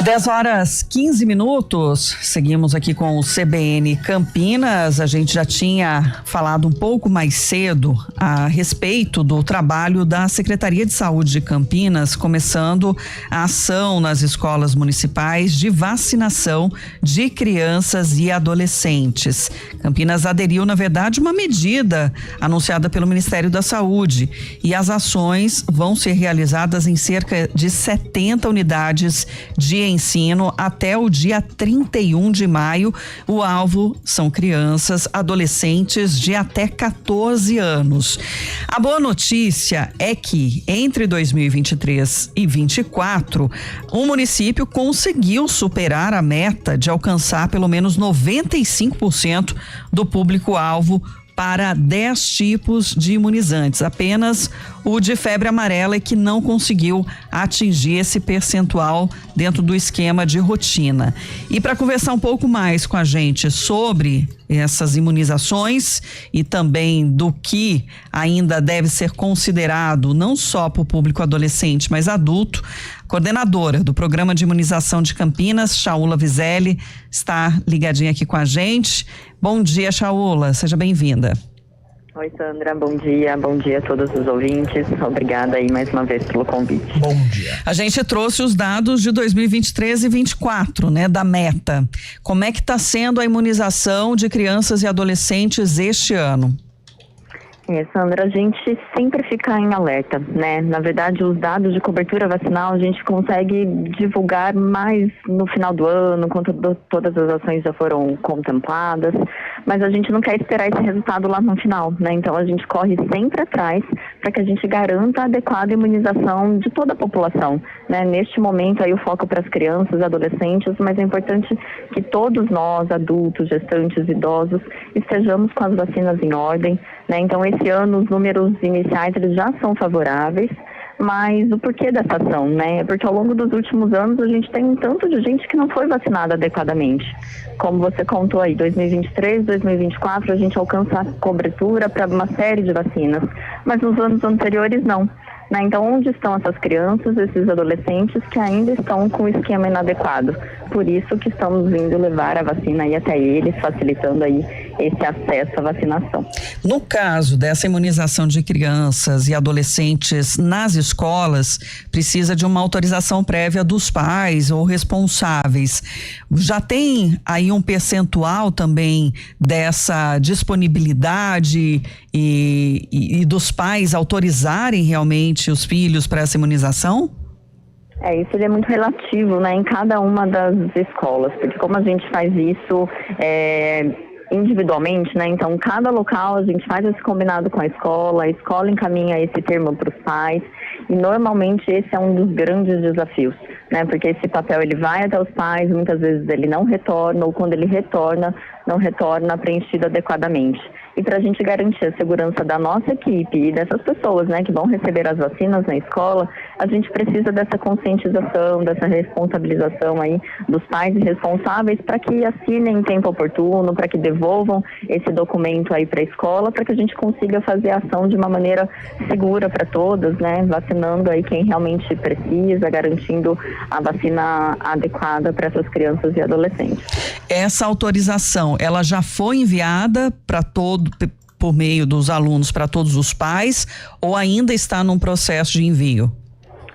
10h15, seguimos aqui com o CBN Campinas. A gente já tinha falado um pouco mais cedo a respeito do trabalho da Secretaria de Saúde de Campinas, começando a ação nas escolas municipais de vacinação de crianças e adolescentes. Campinas aderiu, na verdade, uma medida anunciada pelo Ministério da Saúde, e as ações vão ser realizadas em cerca de 70 unidades de ensino até o dia 31 de maio. O alvo são crianças, adolescentes de até 14 anos. A boa notícia é que entre 2023 e 2024, o município conseguiu superar a meta de alcançar pelo menos 95% do público-alvo para 10 tipos de imunizantes. Apenas o de febre amarela é que não conseguiu atingir esse percentual dentro do esquema de rotina. E para conversar um pouco mais com a gente sobre essas imunizações e também do que ainda deve ser considerado não só para o público adolescente, mas adulto, coordenadora do Programa de Imunização de Campinas, Chaula Vizelli, está ligadinha aqui com a gente. Bom dia, Chaula, seja bem-vinda. Oi, Sandra, bom dia a todos os ouvintes. Obrigada aí mais uma vez pelo convite. Bom dia. A gente trouxe os dados de 2023 e 2024, né, da meta. Como é que está sendo a imunização de crianças e adolescentes este ano? Sandra, a gente sempre fica em alerta, né? Na verdade, os dados de cobertura vacinal a gente consegue divulgar mais no final do ano, quando todas as ações já foram contempladas, mas a gente não quer esperar esse resultado lá no final, né? Então a gente corre sempre atrás para que a gente garanta a adequada imunização de toda a população, né? Neste momento aí o foco para as crianças, adolescentes, mas é importante que todos nós, adultos, gestantes, idosos, estejamos com as vacinas em ordem, né? Então esse ano os números iniciais eles já são favoráveis, mas o porquê dessa ação, né? É porque ao longo dos últimos anos a gente tem um tanto de gente que não foi vacinada adequadamente. Como você contou aí, 2023, 2024 a gente alcança a cobertura para uma série de vacinas, mas nos anos anteriores não. Né? Então, onde estão essas crianças, esses adolescentes que ainda estão com o esquema inadequado? Por isso que estamos vindo levar a vacina aí até eles, facilitando aí esse acesso à vacinação. No caso dessa imunização de crianças e adolescentes nas escolas, precisa de uma autorização prévia dos pais ou responsáveis. Já tem aí um percentual também dessa disponibilidade e dos pais autorizarem realmente os filhos para essa imunização? Isso ele é muito relativo, né, em cada uma das escolas, porque como a gente faz isso individualmente, né, então cada local a gente faz esse combinado com a escola encaminha esse termo para os pais, e normalmente esse é um dos grandes desafios, né, porque esse papel ele vai até os pais, muitas vezes ele não retorna, ou quando ele retorna, não retorna preenchido adequadamente. E para a gente garantir a segurança da nossa equipe e dessas pessoas, né, que vão receber as vacinas na escola, a gente precisa dessa conscientização, dessa responsabilização aí dos pais e responsáveis para que assinem em tempo oportuno, para que devolvam esse documento aí para a escola, para que a gente consiga fazer a ação de uma maneira segura para todos, né, vacinando aí quem realmente precisa, garantindo a vacina adequada para essas crianças e adolescentes. Essa autorização, ela já foi enviada para por meio dos alunos para todos os pais, ou ainda está num processo de envio?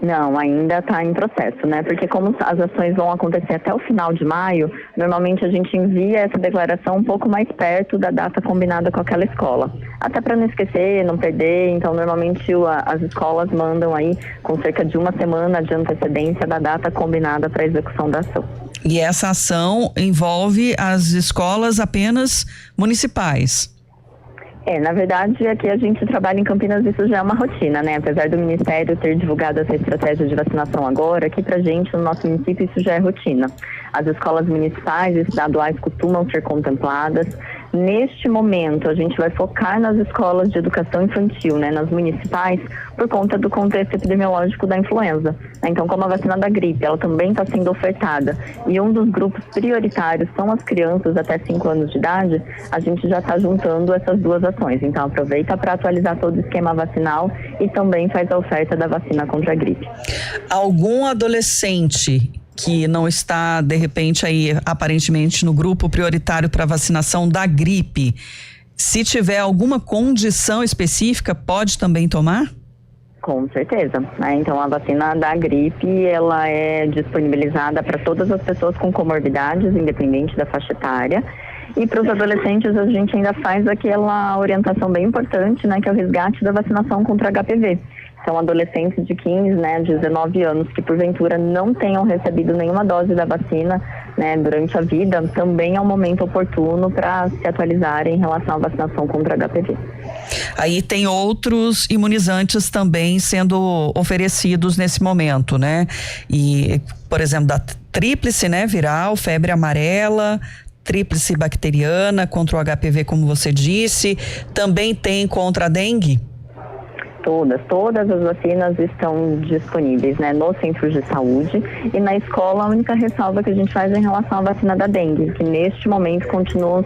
Não, ainda está em processo, né? Porque como as ações vão acontecer até o final de maio, normalmente a gente envia essa declaração um pouco mais perto da data combinada com aquela escola. Até para não esquecer, não perder, então normalmente as escolas mandam aí com cerca de uma semana de antecedência da data combinada para a execução da ação. E essa ação envolve as escolas apenas municipais? Na verdade, aqui a gente trabalha em Campinas, isso já é uma rotina, né? Apesar do Ministério ter divulgado essa estratégia de vacinação agora, aqui pra gente, no nosso município, isso já é rotina. As escolas municipais e estaduais costumam ser contempladas. Neste momento, a gente vai focar nas escolas de educação infantil, né, nas municipais, por conta do contexto epidemiológico da influenza. Então, como a vacina da gripe, ela também está sendo ofertada, e um dos grupos prioritários são as crianças até 5 anos de idade, a gente já está juntando essas duas ações. Então, aproveita para atualizar todo o esquema vacinal e também faz a oferta da vacina contra a gripe. Algum adolescente que não está, de repente, aí aparentemente no grupo prioritário para vacinação da gripe, se tiver alguma condição específica, pode também tomar? Com certeza, né? Então a vacina da gripe, ela é disponibilizada para todas as pessoas com comorbidades, independente da faixa etária. E para os adolescentes a gente ainda faz aquela orientação bem importante, né, que é o resgate da vacinação contra HPV. São adolescentes de 15, né, 19 anos que porventura não tenham recebido nenhuma dose da vacina, né, durante a vida, também é um momento oportuno para se atualizarem em relação à vacinação contra HPV. Aí tem outros imunizantes também sendo oferecidos nesse momento, né? E, por exemplo, da tríplice, né, viral, febre amarela, tríplice bacteriana contra o HPV, como você disse, também tem contra a dengue? Todas as vacinas estão disponíveis, né, nos centros de saúde, e na escola a única ressalva que a gente faz é em relação à vacina da dengue, que neste momento continua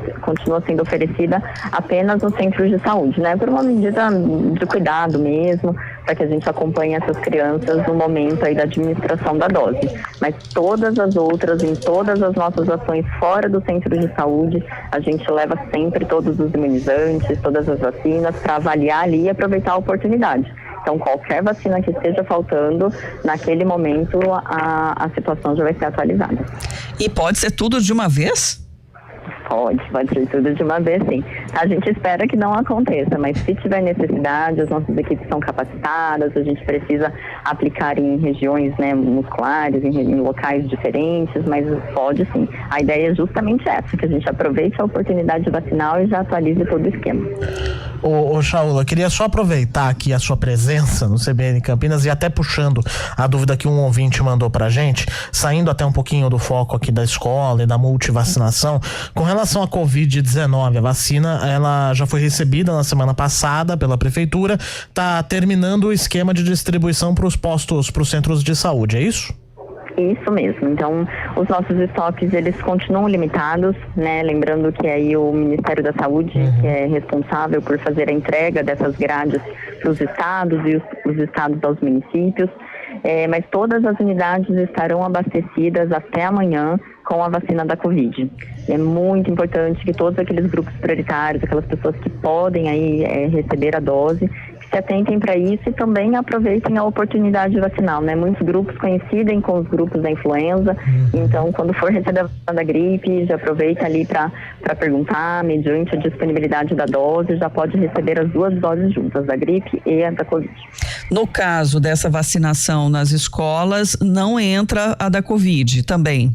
sendo oferecida apenas nos centros de saúde, né, por uma medida de cuidado mesmo, para que a gente acompanhe essas crianças no momento aí da administração da dose. Mas todas as outras, em todas as nossas ações fora do centro de saúde, a gente leva sempre todos os imunizantes, todas as vacinas para avaliar ali e aproveitar a oportunidade. Então, qualquer vacina que esteja faltando, naquele momento a situação já vai ser atualizada. E pode ser tudo de uma vez? Pode ser tudo de uma vez, sim. A gente espera que não aconteça, mas se tiver necessidade, as nossas equipes são capacitadas, a gente precisa aplicar em regiões, né, musculares, em locais diferentes, mas pode sim. A ideia é justamente essa, que a gente aproveite a oportunidade vacinal e já atualize todo o esquema. Ô Shaula, eu queria só aproveitar aqui a sua presença no CBN Campinas e até puxando a dúvida que um ouvinte mandou pra gente, saindo até um pouquinho do foco aqui da escola e da multivacinação, com relação à Covid-19, a vacina, ela já foi recebida na semana passada pela prefeitura, tá terminando o esquema de distribuição para os postos, para os centros de saúde, é isso? Isso mesmo. Então, os nossos estoques, eles continuam limitados, né? Lembrando que aí o Ministério da Saúde, que é responsável por fazer a entrega dessas grades para os estados e os estados aos municípios. Mas todas as unidades estarão abastecidas até amanhã com a vacina da Covid. É muito importante que todos aqueles grupos prioritários, aquelas pessoas que podem aí receber a dose, se atentem para isso e também aproveitem a oportunidade vacinal, né? Muitos grupos coincidem com os grupos da influenza, então quando for receber a vacina da gripe, já aproveita ali para perguntar, mediante a disponibilidade da dose, já pode receber as duas doses juntas, da gripe e a da Covid. No caso dessa vacinação nas escolas, não entra a da Covid também?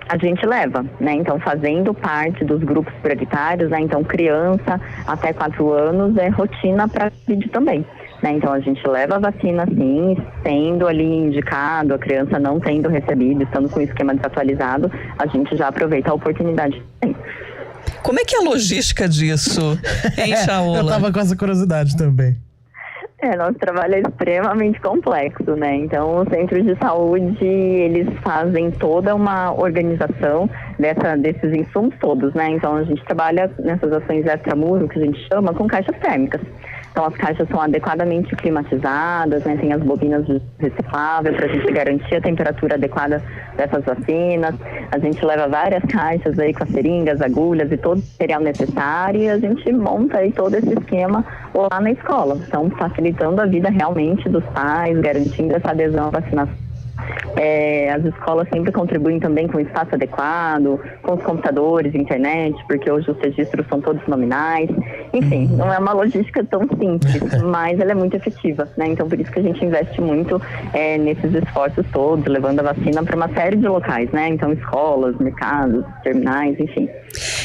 A gente leva, né? Então, fazendo parte dos grupos prioritários, né? Então, criança até 4 anos é rotina para Covid também, né? Então, a gente leva a vacina, sim, sendo ali indicado, a criança não tendo recebido, estando com o esquema desatualizado, a gente já aproveita a oportunidade também. Como é que é a logística disso, hein, Shaula? Eu tava com essa curiosidade também. Nosso trabalho é extremamente complexo, né? Então, os centros de saúde, eles fazem toda uma organização desses insumos todos, né? Então, a gente trabalha nessas ações extramuro, que a gente chama, com caixas térmicas. Então, as caixas são adequadamente climatizadas, né? Tem as bobinas recicláveis para a gente garantir a temperatura adequada dessas vacinas. A gente leva várias caixas aí com as seringas, agulhas e todo o material necessário e a gente monta aí todo esse esquema lá na escola. Então, facilitando a vida realmente dos pais, garantindo essa adesão à vacinação. As escolas sempre contribuem também com o espaço adequado, com os computadores, internet, porque hoje os registros são todos nominais. Enfim, não é uma logística tão simples, mas ela é muito efetiva, né? Então, por isso que a gente investe muito nesses esforços todos, levando a vacina para uma série de locais, né? Então, escolas, mercados, terminais, enfim.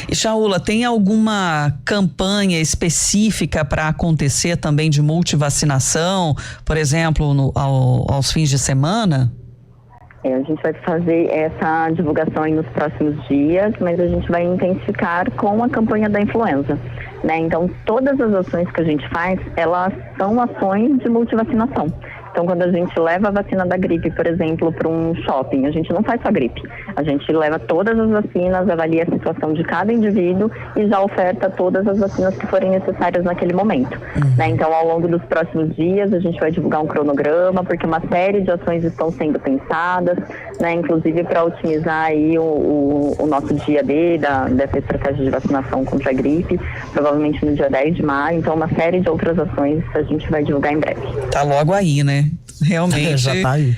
E, Shaula, tem alguma campanha específica para acontecer também de multivacinação, por exemplo, aos fins de semana? A gente vai fazer essa divulgação aí nos próximos dias, mas a gente vai intensificar com a campanha da influenza, né? Então, todas as ações que a gente faz, elas são ações de multivacinação. Então, quando a gente leva a vacina da gripe, por exemplo, para um shopping, a gente não faz só gripe. A gente leva todas as vacinas, avalia a situação de cada indivíduo e já oferta todas as vacinas que forem necessárias naquele momento. Né? Então, ao longo dos próximos dias, a gente vai divulgar um cronograma, porque uma série de ações estão sendo pensadas, né? Inclusive para otimizar aí o nosso dia D dessa estratégia de vacinação contra a gripe, provavelmente no dia 10 de maio. Então, uma série de outras ações a gente vai divulgar em breve. Tá logo aí, né? Realmente, já tá aí.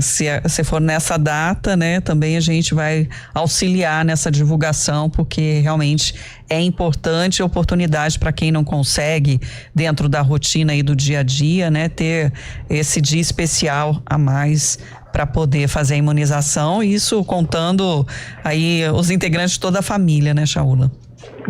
Se for nessa data, né, também a gente vai auxiliar nessa divulgação, porque realmente é importante, oportunidade para quem não consegue, dentro da rotina aí do dia a dia, né, ter esse dia especial a mais para poder fazer a imunização, isso contando aí os integrantes de toda a família, né, Shaula?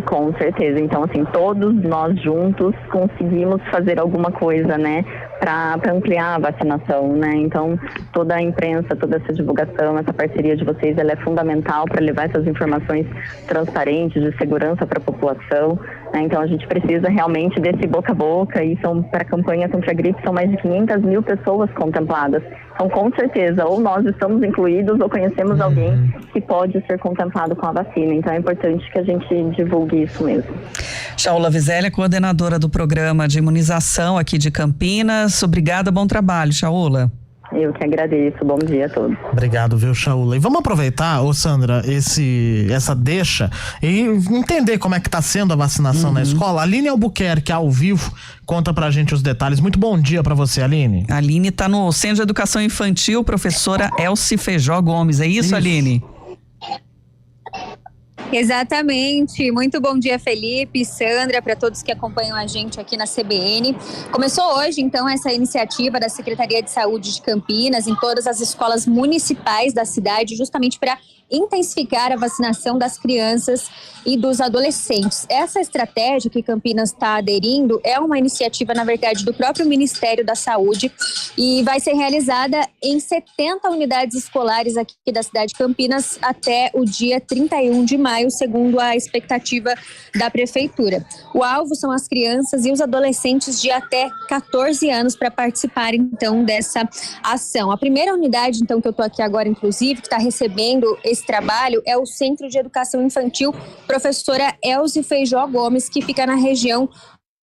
Com certeza. Então, assim, todos nós juntos conseguimos fazer alguma coisa, né, para ampliar a vacinação, né? Então, toda a imprensa, toda essa divulgação, essa parceria de vocês, ela é fundamental para levar essas informações transparentes, de segurança para a população, né? Então, a gente precisa realmente desse boca a boca, e para a campanha contra a gripe são mais de 500 mil pessoas contempladas. Então, com certeza, ou nós estamos incluídos ou conhecemos alguém que pode ser contemplado com a vacina. Então, é importante que a gente divulgue isso mesmo. Shaula Vizélia, coordenadora do programa de imunização aqui de Campinas. Obrigada, bom trabalho, Shaula. Eu que agradeço, bom dia a todos. Obrigado, viu, Shaula? E vamos aproveitar, Sandra, essa deixa e entender como é que tá sendo a vacinação na escola. Aline Albuquerque, ao vivo, conta pra gente os detalhes. Muito bom dia pra você, Aline. A Aline tá no Centro de Educação Infantil, professora Elci Feijó Gomes, é isso, Aline? Exatamente. Muito bom dia, Felipe, Sandra, para todos que acompanham a gente aqui na CBN. Começou hoje, então, essa iniciativa da Secretaria de Saúde de Campinas em todas as escolas municipais da cidade, justamente para intensificar a vacinação das crianças e dos adolescentes. Essa estratégia que Campinas está aderindo é uma iniciativa, na verdade, do próprio Ministério da Saúde e vai ser realizada em 70 unidades escolares aqui da cidade de Campinas até o dia 31 de maio, segundo a expectativa da Prefeitura. O alvo são as crianças e os adolescentes de até 14 anos para participar, então, dessa ação. A primeira unidade, então, que eu estou aqui agora, inclusive, que está recebendo esse trabalho é o Centro de Educação Infantil Professora Elci Feijó Gomes, que fica na região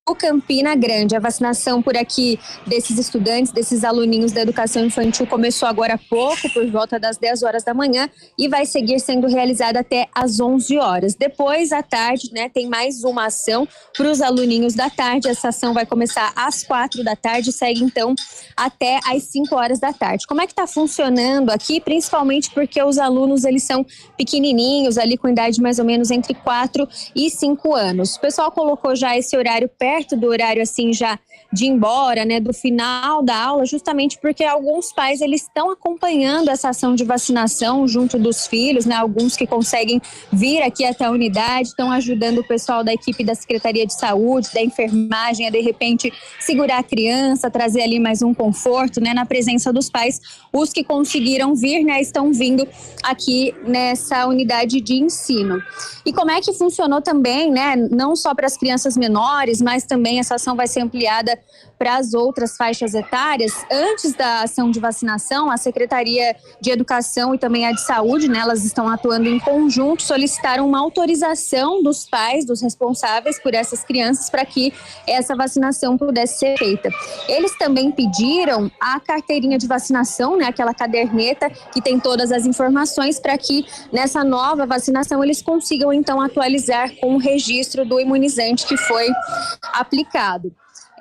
do Campina Grande. A vacinação por aqui desses estudantes, desses aluninhos da educação infantil começou agora há pouco, por volta das 10 horas da manhã, e vai seguir sendo realizada até às 11 horas. Depois, à tarde, né, tem mais uma ação para os aluninhos da tarde. Essa ação vai começar às 4 da tarde e segue, então, até às 5 horas da tarde. Como é que está funcionando aqui? Principalmente porque os alunos, eles são pequenininhos, ali com idade mais ou menos entre 4 e 5 anos. O pessoal colocou já esse horário perto do horário, assim, já de ir embora, né, do final da aula, justamente porque alguns pais, eles estão acompanhando essa ação de vacinação junto dos filhos, né, alguns que conseguem vir aqui até a unidade, estão ajudando o pessoal da equipe da Secretaria de Saúde, da enfermagem, a de repente segurar a criança, trazer ali mais um conforto, né, na presença dos pais. Os que conseguiram vir, né, estão vindo aqui nessa unidade de ensino. E como é que funcionou também, né, não só para as crianças menores, mas também essa ação vai ser ampliada para as outras faixas etárias. Antes da ação de vacinação, a Secretaria de Educação e também a de Saúde, né, elas estão atuando em conjunto, solicitaram uma autorização dos pais, dos responsáveis por essas crianças, para que essa vacinação pudesse ser feita. Eles também pediram a carteirinha de vacinação, né, aquela caderneta que tem todas as informações, para que nessa nova vacinação eles consigam então atualizar com o registro do imunizante que foi aplicado.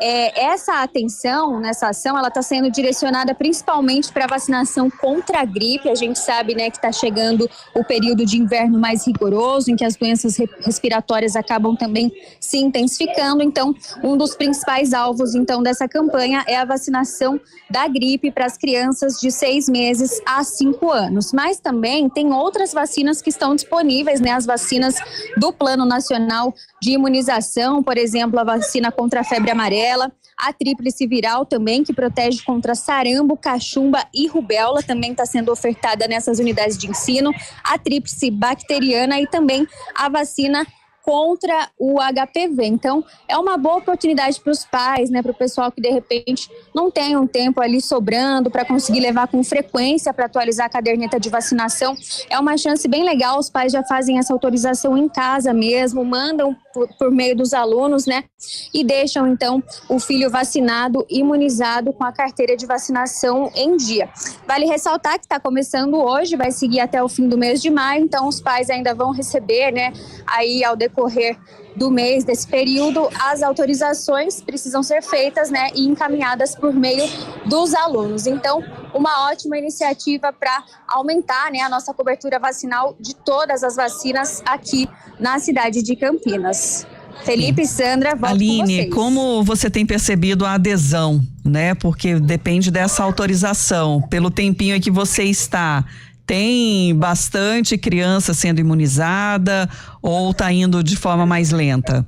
Essa atenção nessa ação, ela está sendo direcionada principalmente para a vacinação contra a gripe. A gente sabe, né, que está chegando o período de inverno mais rigoroso, em que as doenças respiratórias acabam também se intensificando. Então, um dos principais alvos, então, dessa campanha é a vacinação da gripe para as crianças de 6 meses a 5 anos. Mas também tem outras vacinas que estão disponíveis, né, as vacinas do Plano Nacional de Imunização, por exemplo, a vacina contra a febre amarela, a tríplice viral também, que protege contra sarampo, cachumba e rubéola, também está sendo ofertada nessas unidades de ensino, a tríplice bacteriana e também a vacina contra o HPV. Então, é uma boa oportunidade para os pais, né, para o pessoal que de repente não tem um tempo ali sobrando para conseguir levar com frequência para atualizar a caderneta de vacinação. É uma chance bem legal, os pais já fazem essa autorização em casa mesmo, mandam por meio dos alunos, né, e deixam então o filho vacinado, imunizado com a carteira de vacinação em dia. Vale ressaltar que está começando hoje, vai seguir até o fim do mês de maio, então os pais ainda vão receber, né, aí ao decorrer do mês, desse período, as autorizações precisam ser feitas, né, e encaminhadas por meio dos alunos. Então, uma ótima iniciativa para aumentar, né, a nossa cobertura vacinal de todas as vacinas aqui na cidade de Campinas. Felipe e Sandra, volto Aline, com vocês. como você tem percebido a adesão, né? Porque depende dessa autorização. Pelo tempinho em que você está, tem bastante criança sendo imunizada ou está indo de forma mais lenta?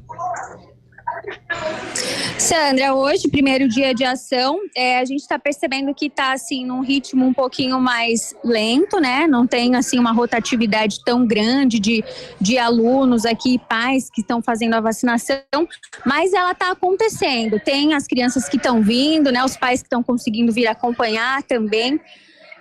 Sandra, hoje, primeiro dia de ação, a gente está percebendo que está assim num ritmo um pouquinho mais lento, né? Não tem assim uma rotatividade tão grande de alunos aqui, pais que estão fazendo a vacinação, mas ela está acontecendo. Tem as crianças que estão vindo, né? Os pais que estão conseguindo vir acompanhar também.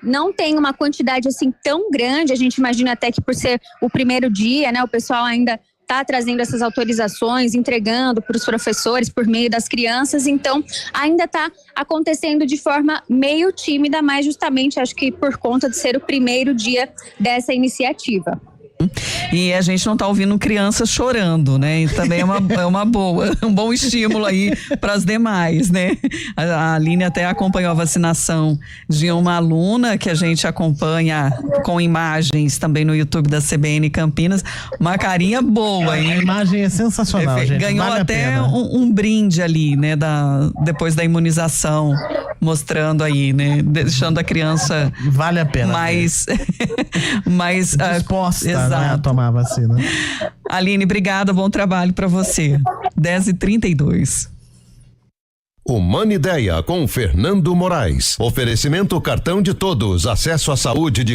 Não tem uma quantidade assim tão grande, a gente imagina até que por ser o primeiro dia, né? O pessoal ainda está trazendo essas autorizações, entregando para os professores por meio das crianças, então ainda está acontecendo de forma meio tímida, mas justamente acho que por conta de ser o primeiro dia dessa iniciativa. E a gente não está ouvindo crianças chorando, né? E também é uma boa, um bom estímulo aí para as demais, né? A Aline até acompanhou a vacinação de uma aluna que a gente acompanha com imagens também no YouTube da CBN Campinas, uma carinha boa, hein? A imagem é sensacional, gente. Ganhou vale até um brinde ali, né? depois da imunização, mostrando aí, né? Deixando a criança vale a pena mais disposta, né, a tomar a vacina. Aline, obrigada, bom trabalho para você. 10h32. Humana Ideia com Fernando Moraes. Oferecimento cartão de todos. Acesso à saúde de